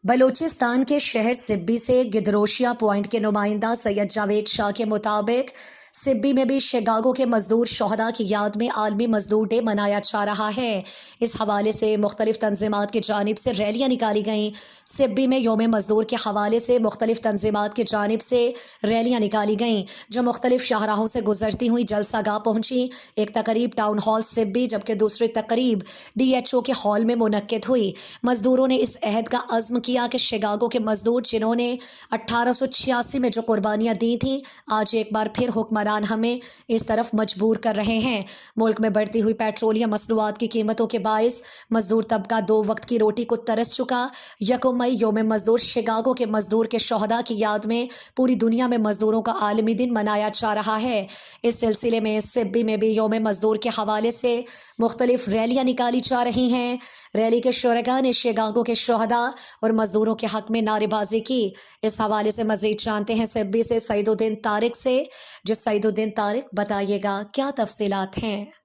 बलूचिस्तान के शहर सिब्बी से गिदरोशिया पॉइंट के नुमाइंदा सैयद जावेद शाह के मुताबिक सिब्बी में भी शिकागो के मजदूर शोहदा की याद में आलमी मजदूर डे मनाया जा रहा है। इस हवाले से मुख्तलिफ तंजीमात की जानिब से रैलियाँ निकाली गईं। सिब्बी में योम मजदूर के हवाले से मुख्तलिफ तंजीमात की जानिब से रैलियाँ निकाली गईं, जो मुख्तलिफ शाहराहों से गुजरती हुई जलसा गाह पहुँची। एक तकरीब टाउन हॉल सिब्बी जबकि दूसरी तकरीब DHO के हॉल में मुनक्किद हुई। मजदूरों ने इस अहद का अज़्म किया कि शिकागो के मजदूर जिन्होंने 1886 में जो कुर्बानियाँ दी थीं, आज एक बार फिर हुक्मरान हमें इस तरफ मजबूर कर रहे हैं। मुल्क में बढ़ती हुई पेट्रोलियम मसनूआत की कीमतों के बायस मजदूर तबका 2 वक्त की रोटी को तरस चुका। 1 मई योम मजदूर शिकागो के मजदूर के शोहदा की याद में पूरी दुनिया में मजदूरों का आलमी दिन मनाया जा रहा है। इस सिलसिले में सिब्बी में भी योम मजदूर के हवाले से मुख्तलिफ रैलियाँ निकाली जा रही हैं। रैली के शुरका ने शिकागो के शोहदा और मजदूरों के हक में नारेबाजी की। इस हवाले से मजीद जानते हैं सिब्बी से सईदुद्दीन तारिक से। जो सईदुद्दीन तारिक, बताइएगा क्या तफसीलात हैं।